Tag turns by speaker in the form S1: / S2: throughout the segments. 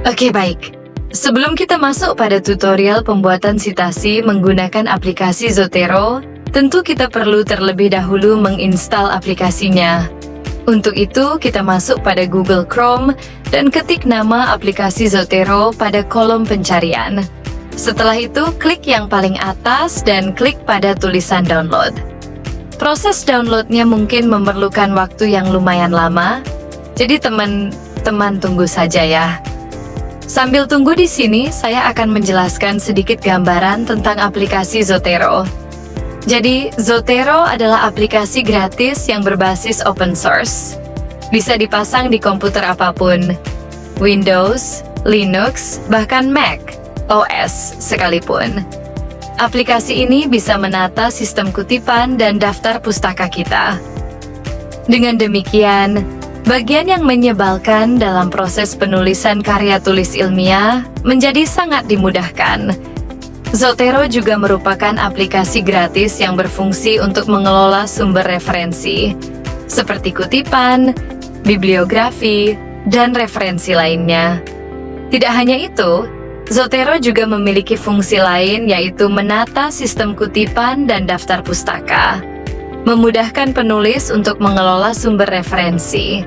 S1: Oke, baik. Sebelum kita masuk pada tutorial pembuatan citasi menggunakan aplikasi Zotero, tentu kita perlu terlebih dahulu menginstal aplikasinya. Untuk itu, kita masuk pada Google Chrome dan ketik nama aplikasi Zotero pada kolom pencarian. Setelah itu, klik yang paling atas dan klik pada tulisan download. Proses downloadnya mungkin memerlukan waktu yang lumayan lama, jadi teman-teman tunggu saja ya. Sambil tunggu di sini, saya akan menjelaskan sedikit gambaran tentang aplikasi Zotero. Jadi, Zotero adalah aplikasi gratis yang berbasis open source. Bisa dipasang di komputer apapun, Windows, Linux, bahkan Mac OS sekalipun. Aplikasi ini bisa menata sistem kutipan dan daftar pustaka kita. Dengan demikian, bagian yang menyebalkan dalam proses penulisan karya tulis ilmiah menjadi sangat dimudahkan. Zotero juga merupakan aplikasi gratis yang berfungsi untuk mengelola sumber referensi, seperti kutipan, bibliografi, dan referensi lainnya. Tidak hanya itu, Zotero juga memiliki fungsi lain, yaitu menata sistem kutipan dan daftar pustaka, memudahkan penulis untuk mengelola sumber referensi,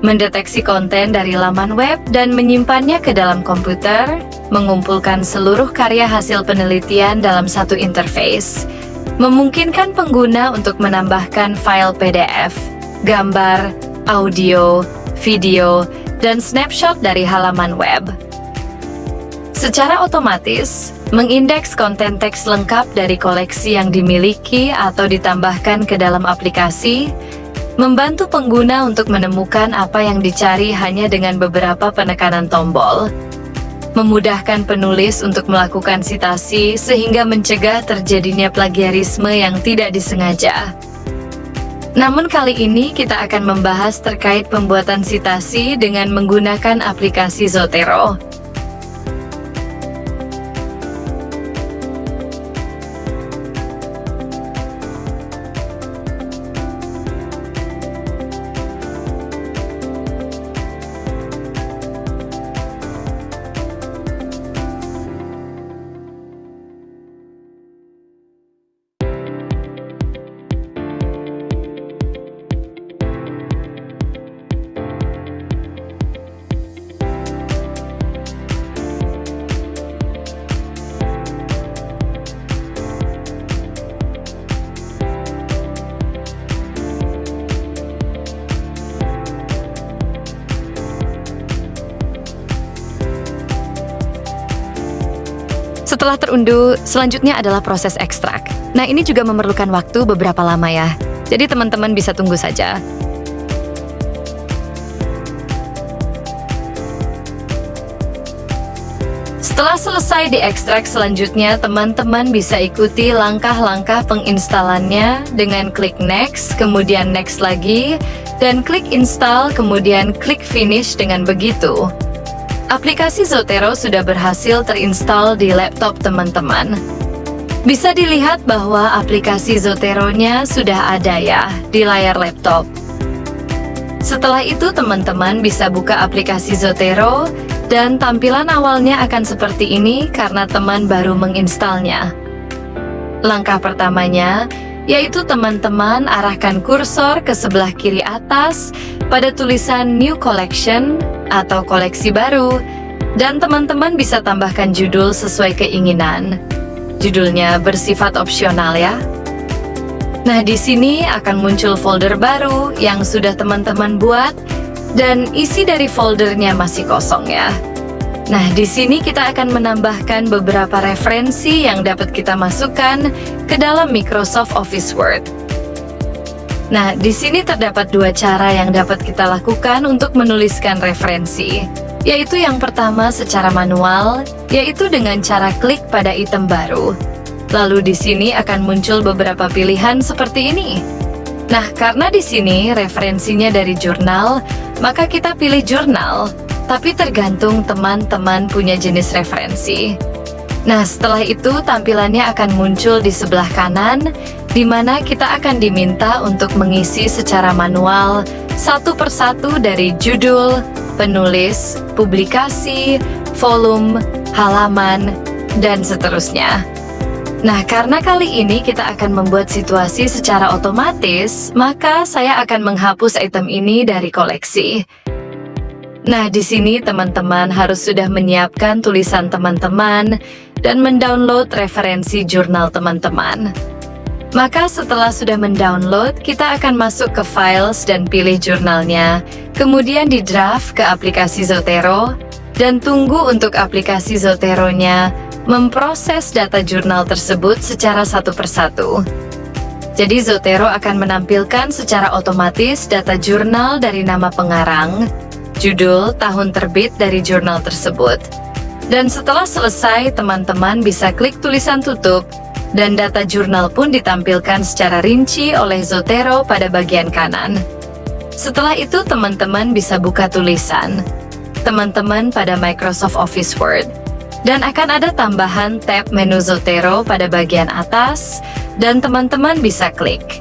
S1: mendeteksi konten dari laman web dan menyimpannya ke dalam komputer, mengumpulkan seluruh karya hasil penelitian dalam satu interface, memungkinkan pengguna untuk menambahkan file PDF, gambar, audio, video, dan snapshot dari halaman web. Secara otomatis, mengindeks konten teks lengkap dari koleksi yang dimiliki atau ditambahkan ke dalam aplikasi, membantu pengguna untuk menemukan apa yang dicari hanya dengan beberapa penekanan tombol, memudahkan penulis untuk melakukan citasi sehingga mencegah terjadinya plagiarisme yang tidak disengaja. Namun kali ini kita akan membahas terkait pembuatan citasi dengan menggunakan aplikasi Zotero. Setelah terunduh, selanjutnya adalah proses ekstrak. Nah, ini juga memerlukan waktu beberapa lama ya. Jadi teman-teman bisa tunggu saja. Setelah selesai diekstrak, selanjutnya teman-teman bisa ikuti langkah-langkah penginstalannya dengan klik next, kemudian next lagi, dan klik install, kemudian klik finish. Dengan begitu, aplikasi Zotero sudah berhasil terinstall di laptop teman-teman. Bisa dilihat bahwa aplikasi Zotero-nya sudah ada ya di layar laptop. Setelah itu teman-teman bisa buka aplikasi Zotero dan tampilan awalnya akan seperti ini karena teman baru menginstalnya. Langkah pertamanya yaitu teman-teman arahkan kursor ke sebelah kiri atas pada tulisan New Collection atau koleksi baru, dan teman-teman bisa tambahkan judul sesuai keinginan. Judulnya bersifat opsional ya. Nah, di sini akan muncul folder baru yang sudah teman-teman buat dan isi dari foldernya masih kosong ya. Nah, di sini kita akan menambahkan beberapa referensi yang dapat kita masukkan ke dalam Microsoft Office Word. Nah, di sini terdapat dua cara yang dapat kita lakukan untuk menuliskan referensi, yaitu yang pertama secara manual, yaitu dengan cara klik pada item baru. Lalu di sini akan muncul beberapa pilihan seperti ini. Nah, karena di sini referensinya dari jurnal, maka kita pilih jurnal, tapi tergantung teman-teman punya jenis referensi. Nah, setelah itu tampilannya akan muncul di sebelah kanan, di mana kita akan diminta untuk mengisi secara manual satu persatu dari judul, penulis, publikasi, volume, halaman, dan seterusnya. Nah, karena kali ini kita akan membuat situasi secara otomatis, maka saya akan menghapus item ini dari koleksi. Nah, di sini teman-teman harus sudah menyiapkan tulisan teman-teman dan mendownload referensi jurnal teman-teman. Maka setelah sudah mendownload, kita akan masuk ke Files dan pilih jurnalnya, kemudian di draft ke aplikasi Zotero, dan tunggu untuk aplikasi Zotero-nya memproses data jurnal tersebut secara satu persatu. Jadi Zotero akan menampilkan secara otomatis data jurnal dari nama pengarang, judul, tahun terbit dari jurnal tersebut. Dan setelah selesai, teman-teman bisa klik tulisan tutup, dan data jurnal pun ditampilkan secara rinci oleh Zotero pada bagian kanan. Setelah itu, teman-teman bisa buka tulisan teman-teman pada Microsoft Office Word. Dan akan ada tambahan tab menu Zotero pada bagian atas, dan teman-teman bisa klik.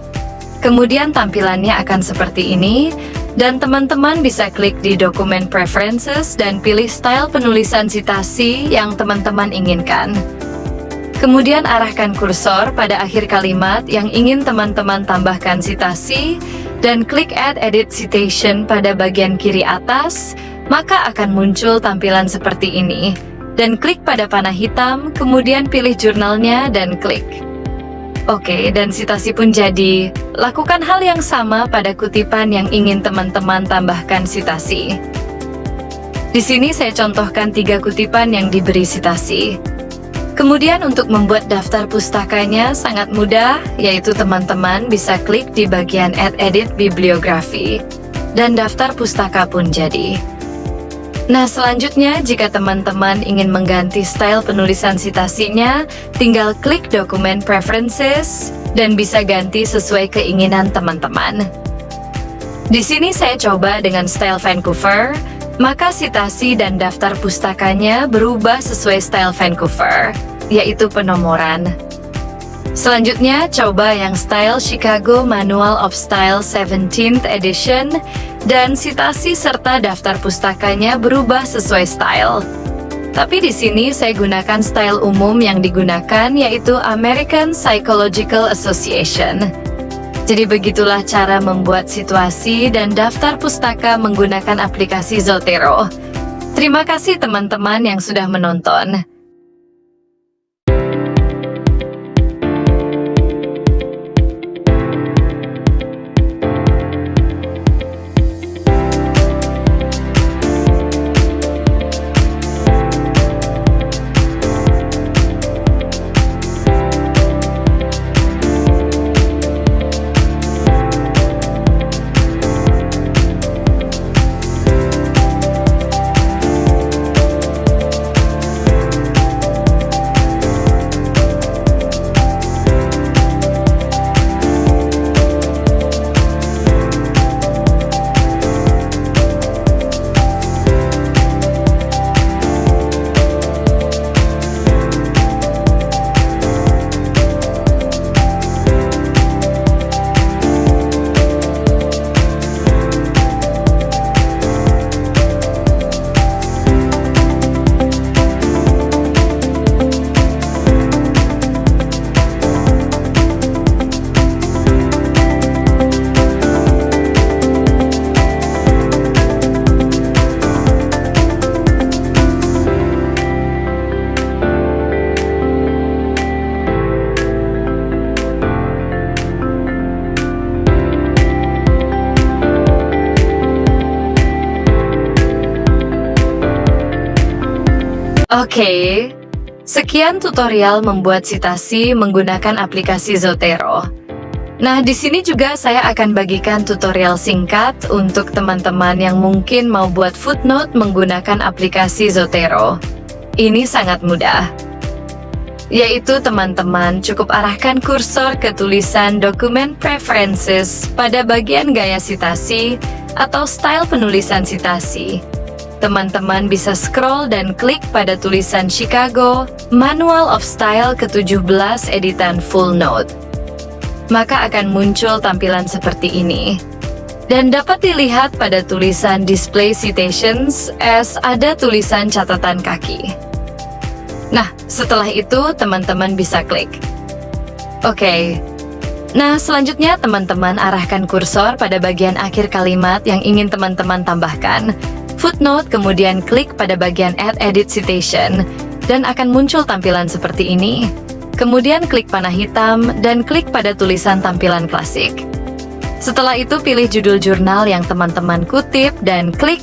S1: Kemudian tampilannya akan seperti ini, dan teman-teman bisa klik di Document Preferences dan pilih style penulisan sitasi yang teman-teman inginkan. Kemudian arahkan kursor pada akhir kalimat yang ingin teman-teman tambahkan sitasi, dan klik Add Edit Citation pada bagian kiri atas, maka akan muncul tampilan seperti ini. Dan klik pada panah hitam, kemudian pilih jurnalnya dan klik. Oke, dan sitasi pun jadi. Lakukan hal yang sama pada kutipan yang ingin teman-teman tambahkan sitasi. Di sini saya contohkan 3 kutipan yang diberi sitasi. Kemudian untuk membuat daftar pustakanya sangat mudah, yaitu teman-teman bisa klik di bagian Add Edit Bibliografi, dan daftar pustaka pun jadi. Nah, selanjutnya jika teman-teman ingin mengganti style penulisan sitasinya, tinggal klik Document Preferences dan bisa ganti sesuai keinginan teman-teman. Di sini saya coba dengan style Vancouver, maka sitasi dan daftar pustakanya berubah sesuai style Vancouver, yaitu penomoran. Selanjutnya, coba yang style Chicago Manual of Style 17th Edition, dan sitasi serta daftar pustakanya berubah sesuai style. Tapi di sini saya gunakan style umum yang digunakan, yaitu American Psychological Association. Jadi begitulah cara membuat situasi dan daftar pustaka menggunakan aplikasi Zotero. Terima kasih teman-teman yang sudah menonton. Oke, sekian tutorial membuat sitasi menggunakan aplikasi Zotero. Nah, di sini juga saya akan bagikan tutorial singkat untuk teman-teman yang mungkin mau buat footnote menggunakan aplikasi Zotero. Ini sangat mudah. Yaitu teman-teman cukup arahkan kursor ke tulisan Document Preferences pada bagian gaya sitasi atau style penulisan sitasi. Teman-teman bisa scroll dan klik pada tulisan Chicago Manual of Style ke-17 editan full note. Maka akan muncul tampilan seperti ini. Dan dapat dilihat pada tulisan Display Citations as ada tulisan catatan kaki. Nah, setelah itu teman-teman bisa klik. Oke. Nah, selanjutnya teman-teman arahkan kursor pada bagian akhir kalimat yang ingin teman-teman tambahkan. Footnote, kemudian klik pada bagian Add Edit Citation, dan akan muncul tampilan seperti ini. Kemudian klik panah hitam dan klik pada tulisan tampilan klasik. Setelah itu pilih judul jurnal yang teman-teman kutip dan klik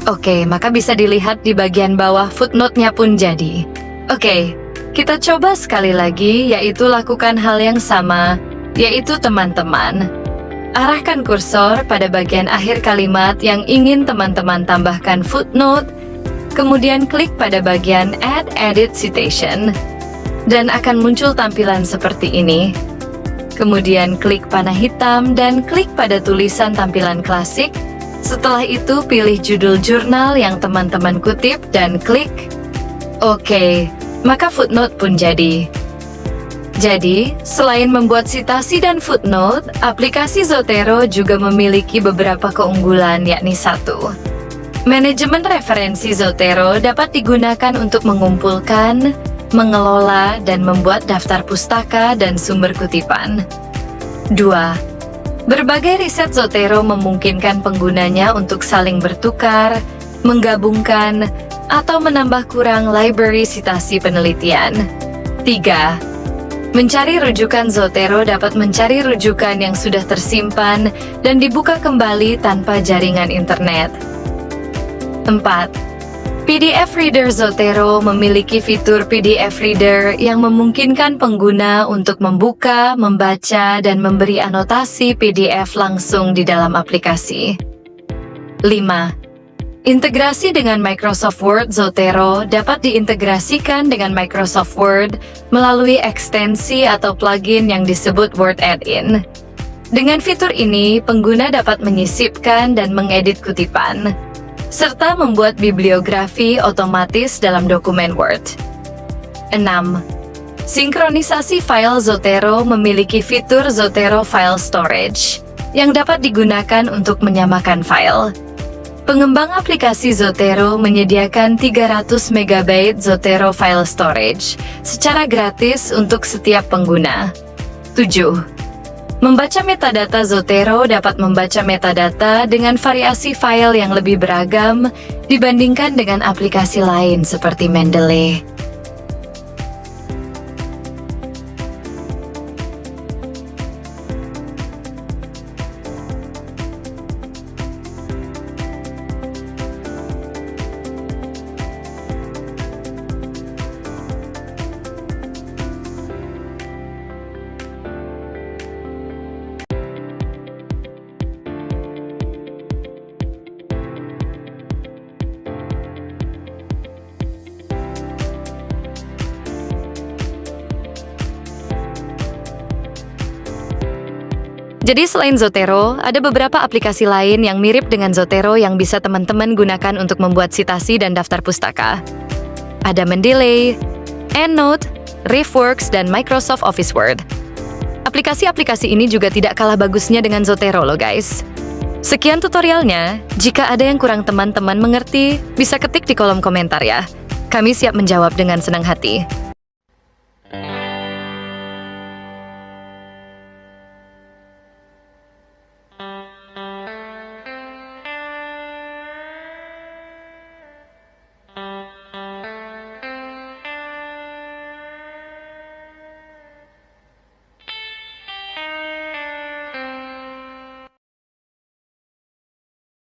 S1: OK, maka bisa dilihat di bagian bawah footnote-nya pun jadi. Oke, kita coba sekali lagi, yaitu lakukan hal yang sama, yaitu teman-teman arahkan kursor pada bagian akhir kalimat yang ingin teman-teman tambahkan footnote, kemudian klik pada bagian Add Edit Citation, dan akan muncul tampilan seperti ini. Kemudian klik panah hitam dan klik pada tulisan tampilan klasik. Setelah itu pilih judul jurnal yang teman-teman kutip dan klik OK, maka footnote pun jadi. Jadi, selain membuat citasi dan footnote, aplikasi Zotero juga memiliki beberapa keunggulan, yakni 1. Manajemen referensi Zotero dapat digunakan untuk mengumpulkan, mengelola, dan membuat daftar pustaka dan sumber kutipan. 2. Berbagai riset Zotero memungkinkan penggunanya untuk saling bertukar, menggabungkan, atau menambah kurang library citasi penelitian. 3. Mencari rujukan Zotero dapat mencari rujukan yang sudah tersimpan dan dibuka kembali tanpa jaringan internet. 4. PDF Reader Zotero memiliki fitur PDF Reader yang memungkinkan pengguna untuk membuka, membaca, dan memberi anotasi PDF langsung di dalam aplikasi. 5. Integrasi dengan Microsoft Word Zotero dapat diintegrasikan dengan Microsoft Word melalui ekstensi atau plugin yang disebut Word Add-in. Dengan fitur ini, pengguna dapat menyisipkan dan mengedit kutipan, serta membuat bibliografi otomatis dalam dokumen Word. 6. Sinkronisasi file Zotero memiliki fitur Zotero File Storage yang dapat digunakan untuk menyamakan file. Pengembang aplikasi Zotero menyediakan 300 MB Zotero File Storage secara gratis untuk setiap pengguna. 7. Membaca metadata Zotero dapat membaca metadata dengan variasi file yang lebih beragam dibandingkan dengan aplikasi lain seperti Mendeley. Jadi selain Zotero, ada beberapa aplikasi lain yang mirip dengan Zotero yang bisa teman-teman gunakan untuk membuat citasi dan daftar pustaka. Ada Mendeley, EndNote, RiffWorks, dan Microsoft Office Word. Aplikasi-aplikasi ini juga tidak kalah bagusnya dengan Zotero loh guys. Sekian tutorialnya, jika ada yang kurang teman-teman mengerti, bisa ketik di kolom komentar ya. Kami siap menjawab dengan senang hati.